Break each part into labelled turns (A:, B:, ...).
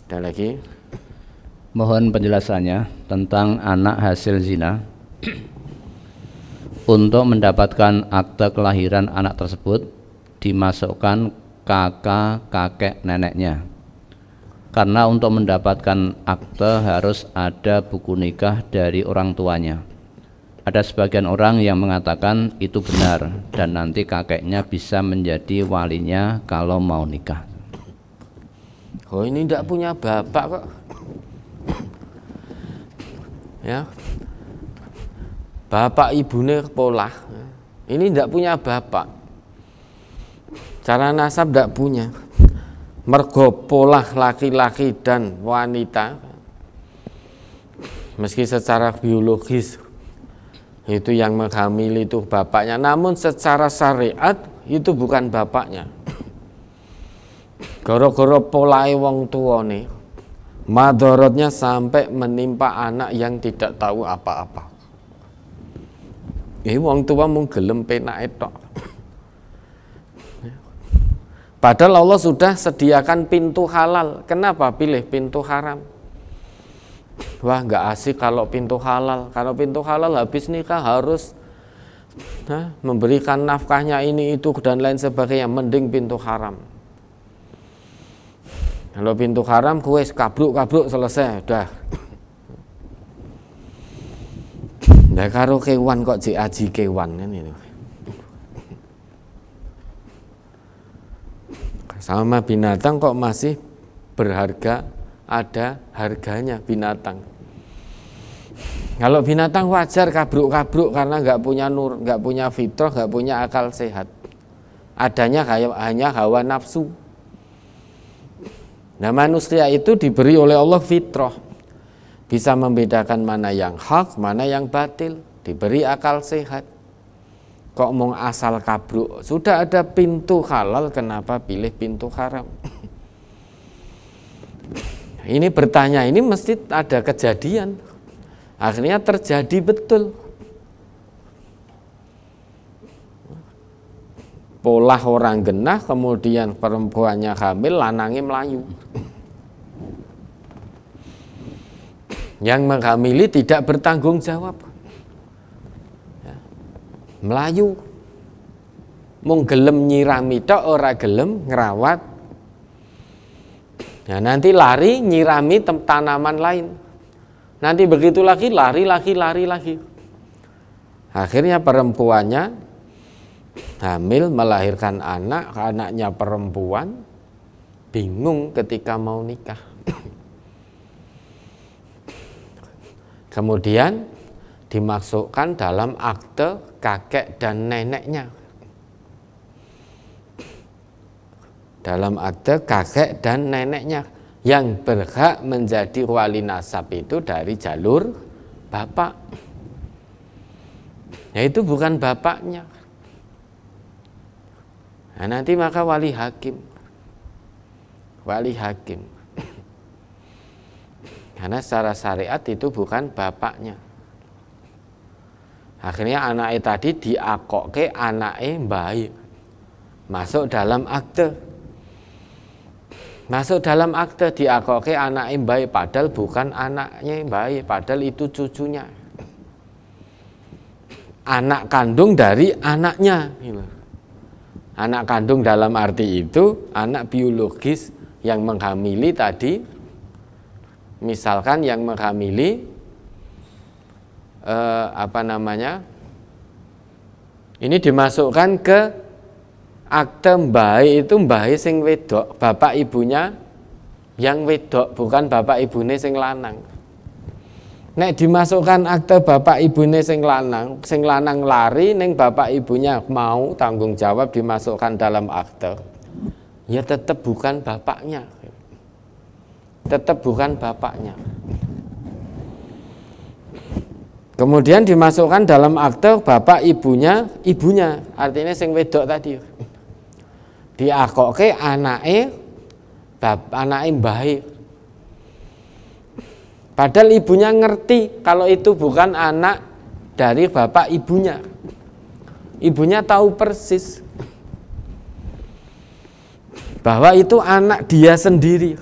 A: Ada lagi?
B: Mohon penjelasannya tentang anak hasil zina. Untuk mendapatkan akte kelahiran anak tersebut dimasukkan kakak kakek neneknya. Karena untuk mendapatkan akte harus ada buku nikah dari orang tuanya. Ada sebagian orang yang mengatakan itu benar dan nanti kakeknya bisa menjadi walinya kalau mau nikah.
A: Oh, ini tidak punya bapak kok. Ya. Bapak ibunya polah. Ini tidak punya bapak. Cara nasab tidak punya. Mergo polah laki-laki dan wanita. Meski secara biologis itu yang menghamili itu bapaknya, namun secara syariat itu bukan bapaknya. Gara-gara polahe wong tuane, madorotnya sampai menimpa anak yang tidak tahu apa-apa. Wong tua mung gelem penake tok. Padahal Allah sudah sediakan pintu halal. Kenapa pilih pintu haram? Wah, nggak asik kalau pintu halal. Kalau pintu halal habis nikah harus memberikan nafkahnya ini itu dan lain sebagainya. Mending pintu haram. Kalau pintu haram, kue kabruk selesai, udah. Nah, karo kewan kok aji kewan kan itu. Sama binatang kok masih berharga, ada harganya binatang. Kalau binatang wajar kabruk karena nggak punya nur, nggak punya fitrah, nggak punya akal sehat. Adanya hanya hawa nafsu. Nah, manusia itu diberi oleh Allah fitrah. Bisa membedakan mana yang hak, mana yang batil, diberi akal sehat. Kok mau asal kabruk? Sudah ada pintu halal, kenapa pilih pintu haram? Ini bertanya, ini mesti ada kejadian. Akhirnya terjadi betul. Polah orang genah, kemudian perempuannya hamil, lanangnya melayu. Yang menghamili tidak bertanggung jawab, melayu, mung gelem nyirami tok ora gelem ngerawat. Nah, nanti lari nyirami tanaman lain. Nanti begitu lagi lari lagi. Akhirnya perempuannya hamil melahirkan anaknya perempuan, bingung ketika mau nikah. Kemudian dimasukkan dalam akte kakek dan neneknya. Dalam akte kakek dan neneknya yang berhak menjadi wali nasab itu dari jalur bapak. Ya, itu bukan bapaknya. Nah, nanti maka wali hakim. Karena secara syariat itu bukan bapaknya. Akhirnya anaknya tadi diakoke anaknya baik. Masuk dalam akte. Diakoke anaknya baik. Padahal bukan anaknya baik. Padahal itu cucunya. Anak kandung dari anaknya. Anak kandung dalam arti itu anak biologis yang menghamili tadi. Misalkan yang menghamili ini dimasukkan ke akte mbahe itu mbahe sing wedok, bapak ibunya yang wedok, bukan bapak ibune sing lanang. Nek dimasukkan akte bapak ibune sing lanang lari ning bapak ibunya mau tanggung jawab dimasukkan dalam akte. Ya tetap bukan bapaknya. Kemudian dimasukkan dalam akte bapak ibunya, artinya sing wedok tadi. Diakoke anake mbahe. Padahal ibunya ngerti kalau itu bukan anak dari bapak ibunya. Ibunya tahu persis bahwa itu anak dia sendiri.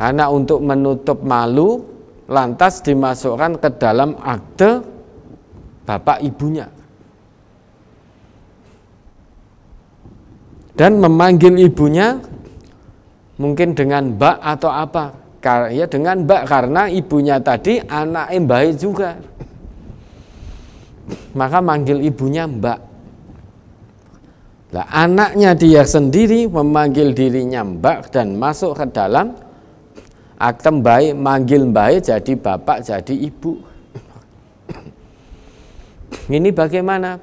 A: Karena untuk menutup malu, lantas dimasukkan ke dalam akte bapak ibunya. Dan memanggil ibunya mungkin dengan mbak atau apa. Ya dengan mbak, karena ibunya tadi anak mbak juga. Maka manggil ibunya mbak. Nah, anaknya dia sendiri memanggil dirinya mbak dan masuk ke dalam akte mbak, manggil mbak jadi bapak, jadi ibu. Ini bagaimana?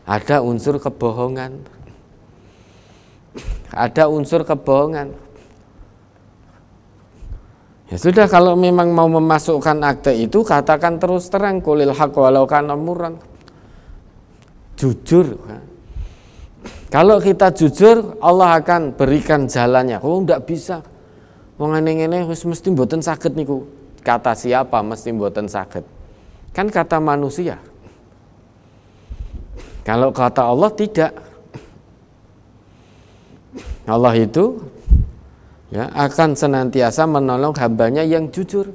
A: Ada unsur kebohongan. Ada unsur kebohongan. Ya sudah, kalau memang mau memasukkan akte itu, katakan terus terang, qulil haqq walau kana murran. Jujur. Kalau kita jujur, Allah akan berikan jalannya. Oh, enggak bisa. Wong ngene-ngene wis mesti mboten saged niku. Kata siapa mesti mboten saged? Kan kata manusia. Kalau kata Allah tidak. Allah itu ya akan senantiasa menolong hambanya yang jujur.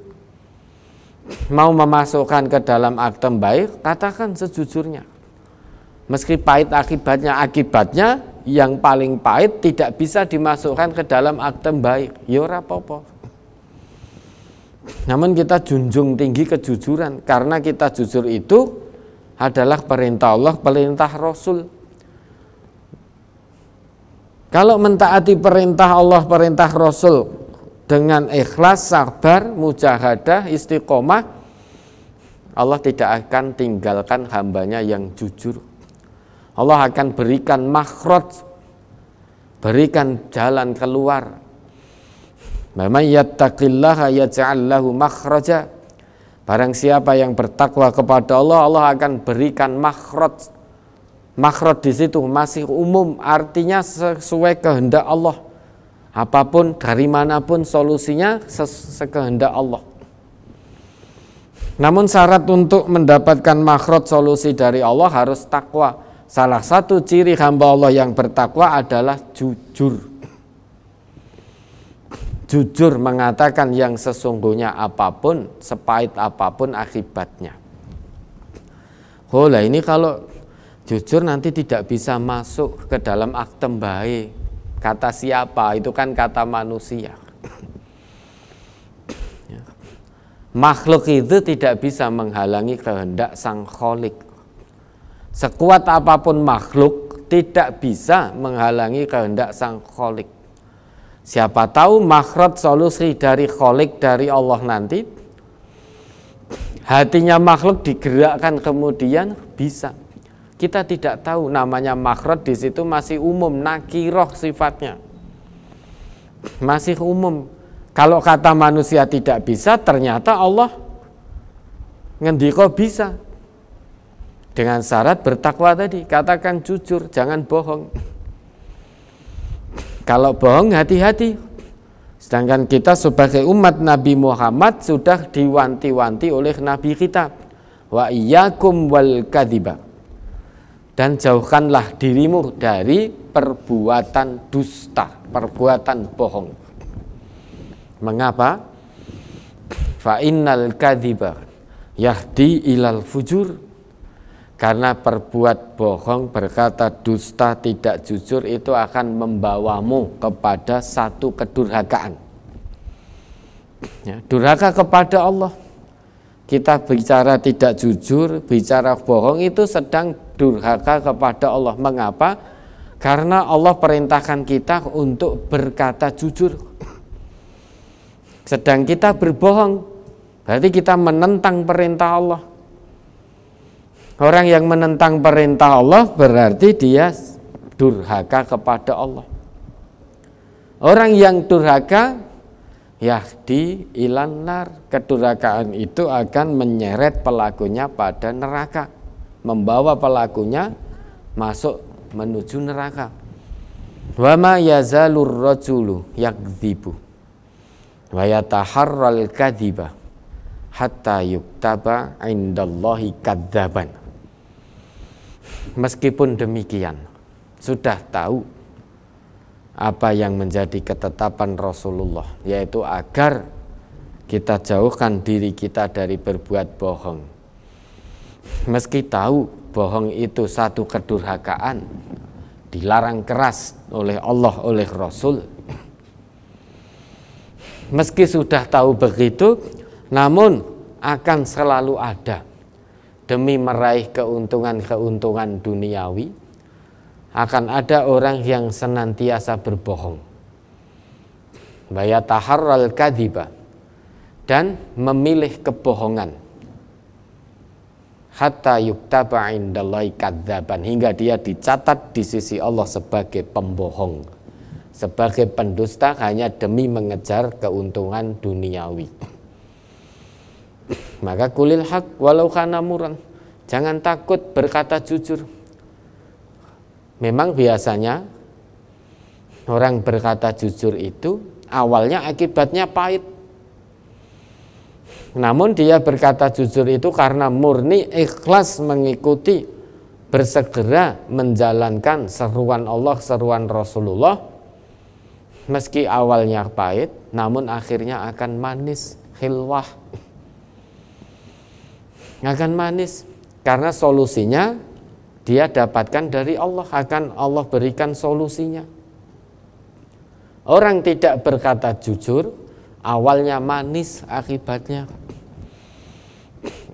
A: Mau memasukkan ke dalam akte baik, katakan sejujurnya. Meski pahit akibatnya yang paling pahit tidak bisa dimasukkan ke dalam akte baik. Ya ora apa-apa. Namun kita junjung tinggi kejujuran, karena kita jujur itu adalah perintah Allah, perintah Rasul. Kalau mentaati perintah Allah, perintah Rasul dengan ikhlas, sabar, mujahadah, istiqomah, Allah tidak akan tinggalkan hambanya yang jujur. Allah akan berikan makhraj, berikan jalan keluar. Man yattaqillaha yaj'al lahu makhraja. Barang siapa yang bertakwa kepada Allah, Allah akan berikan makhraj. Makhraj di situ masih umum, artinya sesuai kehendak Allah. Apapun dari manapun solusinya sekehendak Allah. Namun syarat untuk mendapatkan makhraj solusi dari Allah harus takwa. Salah satu ciri hamba Allah yang bertakwa adalah jujur. Jujur mengatakan yang sesungguhnya apapun, sepahit apapun akibatnya. Oh lah, ini kalau jujur nanti tidak bisa masuk ke dalam akte baik. Kata siapa? Itu kan kata manusia. Makhluk itu tidak bisa menghalangi kehendak Sang Khalik. Sekuat apapun makhluk tidak bisa menghalangi kehendak Sang Khalik. Siapa tahu makhraj solusi dari Khalik, dari Allah nanti, hatinya makhluk digerakkan kemudian bisa. Kita tidak tahu, namanya makhraj di situ masih umum, nakiroh sifatnya. Masih umum. Kalau kata manusia tidak bisa, ternyata Allah ngendika bisa. Dengan syarat bertakwa tadi, katakan jujur, jangan bohong. Kalau bohong hati-hati. Sedangkan kita sebagai umat Nabi Muhammad sudah diwanti-wanti oleh Nabi kita. Wa iyyakum wal kadziba. Dan jauhkanlah dirimu dari perbuatan dusta, perbuatan bohong. Mengapa? Fa innal kadziba yahdi ilal fujur. Karena perbuat bohong, berkata dusta, tidak jujur itu akan membawamu kepada satu kedurhakaan. Ya, durhaka kepada Allah. Kita bicara tidak jujur, bicara bohong itu sedang durhaka kepada Allah. Mengapa? Karena Allah perintahkan kita untuk berkata jujur. Sedang kita berbohong, berarti kita menentang perintah Allah. Orang yang menentang perintah Allah berarti dia durhaka kepada Allah. Orang yang durhaka yahdi ilan nar, kedurhakaan itu akan menyeret pelakunya pada neraka, membawa pelakunya masuk menuju neraka. Wa ma yazalur rajulu yakdzibu wa yataharral kadziba hatta yuktaba indallahi kadzaban. Meskipun demikian, sudah tahu apa yang menjadi ketetapan Rasulullah, yaitu agar kita jauhkan diri kita dari berbuat bohong. Meski tahu bohong itu satu kedurhakaan, dilarang keras oleh Allah, oleh Rasul. Meski sudah tahu begitu, namun akan selalu ada demi meraih keuntungan-keuntungan duniawi, akan ada orang yang senantiasa berbohong. Bayataharral kadhiba, dan memilih kebohongan. Hatta yuktaba indallahi kadzaban, hingga dia dicatat di sisi Allah sebagai pembohong, sebagai pendusta hanya demi mengejar keuntungan duniawi. Maka kulil haq walau kana murran, jangan takut berkata jujur. Memang biasanya orang berkata jujur itu awalnya akibatnya pahit. Namun dia berkata jujur itu karena murni ikhlas mengikuti, bersegera menjalankan seruan Allah, seruan Rasulullah. Meski awalnya pahit, namun akhirnya akan manis, khilwah. Akan manis karena solusinya dia dapatkan dari Allah, akan Allah berikan solusinya. Orang tidak berkata jujur, awalnya manis akibatnya.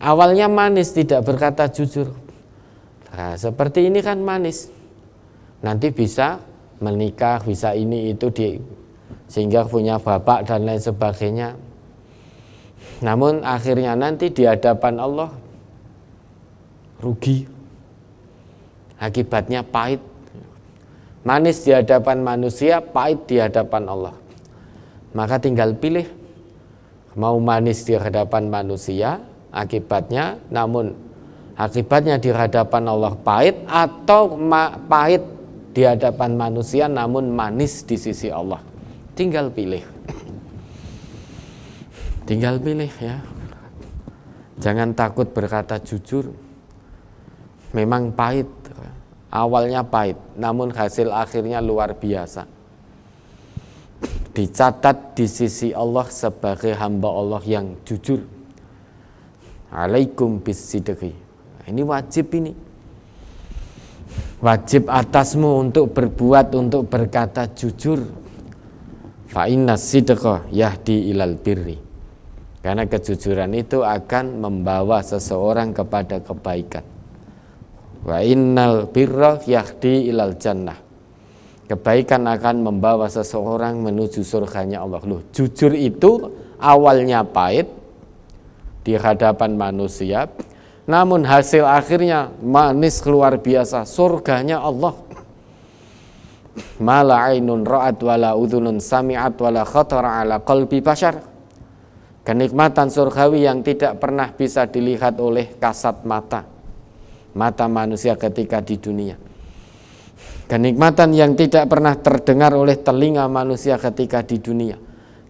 A: Awalnya manis, tidak berkata jujur. Nah, seperti ini kan manis. Nanti bisa menikah, bisa ini itu, sehingga punya bapak dan lain sebagainya. Namun akhirnya nanti di hadapan Allah rugi. Akibatnya pahit. Manis di hadapan manusia, pahit di hadapan Allah. Maka tinggal pilih, mau manis di hadapan manusia akibatnya, namun akibatnya di hadapan Allah pahit, atau pahit di hadapan manusia namun manis di sisi Allah. Tinggal pilih. Tinggal pilih ya. Jangan takut berkata jujur. Memang pahit, awalnya pahit, namun hasil akhirnya luar biasa. Dicatat di sisi Allah sebagai hamba Allah yang jujur. Alaikum bisidqi. Ini wajib ini. Wajib atasmu untuk berbuat, untuk berkata jujur. Fa inna sidqa yahdi ilal birri. Karena kejujuran itu akan membawa seseorang kepada kebaikan. Wa innal birra yahdi ilal jannah. Kebaikan akan membawa seseorang menuju surganya Allah. Loh, jujur itu awalnya pahit di hadapan manusia, namun hasil akhirnya manis luar biasa, surganya Allah. Mala ainun ra'at wala udhunun sami'at wala khatara ala qalbi bashar. Kenikmatan surgawi yang tidak pernah bisa dilihat oleh kasat mata manusia ketika di dunia. Kenikmatan yang tidak pernah terdengar oleh telinga manusia ketika di dunia.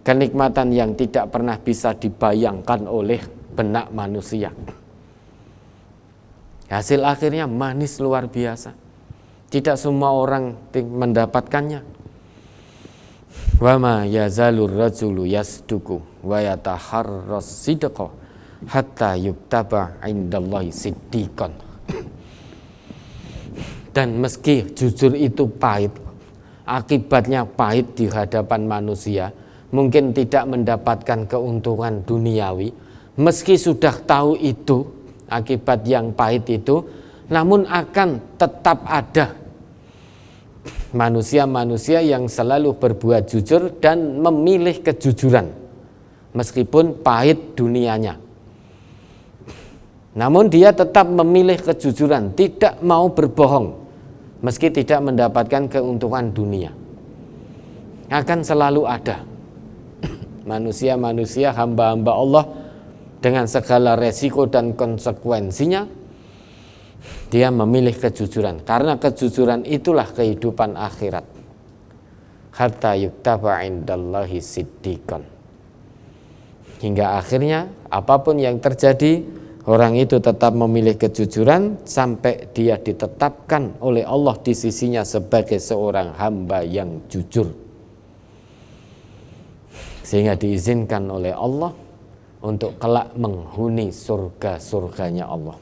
A: Kenikmatan yang tidak pernah bisa dibayangkan oleh benak manusia. Hasil akhirnya manis luar biasa. Tidak semua orang mendapatkannya. Wa ma yazalur rajulu yasduku wa yataharras sidqa hatta yuktaba indallahi siddiqan. Dan meski jujur itu pahit, akibatnya pahit di hadapan manusia, mungkin tidak mendapatkan keuntungan duniawi, meski sudah tahu itu, akibat yang pahit itu, namun akan tetap ada manusia-manusia yang selalu berbuat jujur dan memilih kejujuran, meskipun pahit dunianya. Namun dia tetap memilih kejujuran, tidak mau berbohong, meski tidak mendapatkan keuntungan dunia. Akan selalu ada manusia-manusia, hamba-hamba Allah, dengan segala resiko dan konsekuensinya, dia memilih kejujuran. Karena kejujuran itulah kehidupan akhirat. Hatta yuktaba indallahi siddiqan. Hingga akhirnya apapun yang terjadi, orang itu tetap memilih kejujuran sampai dia ditetapkan oleh Allah di sisinya sebagai seorang hamba yang jujur, sehingga diizinkan oleh Allah untuk kelak menghuni surga-surganya Allah.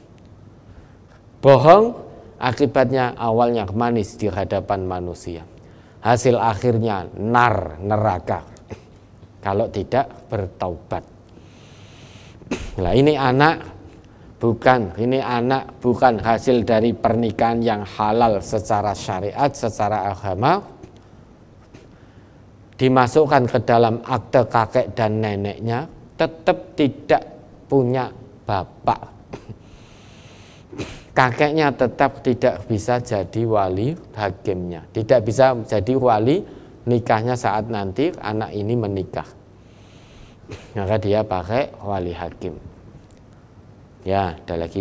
A: Bohong akibatnya awalnya manis di hadapan manusia, hasil akhirnya neraka kalau tidak bertaubat. Nah, ini anak bukan hasil dari pernikahan yang halal secara syariat, secara agama, dimasukkan ke dalam akte kakek dan neneknya, tetap tidak punya bapak. Kakeknya tetap tidak bisa jadi wali hakimnya, tidak bisa jadi wali nikahnya saat nanti anak ini menikah. Maka dia pakai wali hakim. Ya, ada lagi.